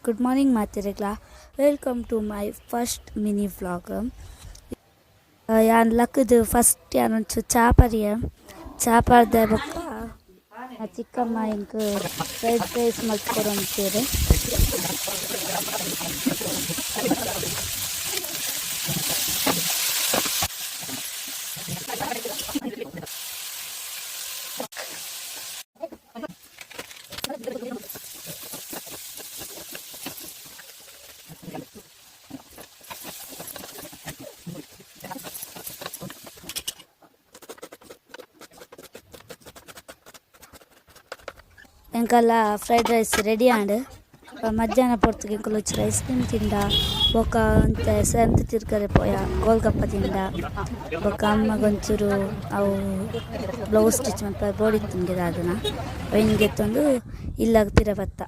Good morning, Matirikla. Welcome to my first mini vlog. ಯಾನ್ ಲಕ್ಕದು first ಯಾನೊಂಚು ಚಾಪರಿಯ ಚಾಪಾರ್ದ ಬೊಕ್ಕ ಆ ಚಿಕ್ಕಮ್ಮ ಇಂಕ್ ಫ್ರೈಡ್ ರೈಸ್ ಮಲ್ತ್ಕೊರಂತೀರು. ಎಂಕಲ್ಲ ಫ್ರೈಡ್ ರೈಸ್ ರೆಡಿ ಆಂಡ್ ಮಧ್ಯಾಹ್ನ ಪೊರ್ತುಗೆ ಎಂಕುಲು ಐಸ್ ಕ್ರೀಮ್ ತಿಂಡ ಬೊಕ ಅಂತ ಸಂತ ತಿರ್ಕರೆ ಪೋಯ ಗೋಲ್ಗಪ್ಪ ತಿಂಡ ಬೊಕ ಅಮ್ಮಗೊಂಚೂರು ಅವು ಬ್ಲೌಸ್ ಸ್ಟಿಚ್ ಮಲ್ಪ ಬೋಡಿ ತಿಂಗಿದ ಅದನ್ನ ಒಯ್ನಿಗೆ ತಂದು ಇಲ್ಲಾಗ ಪಿರ ಬತ್ತ.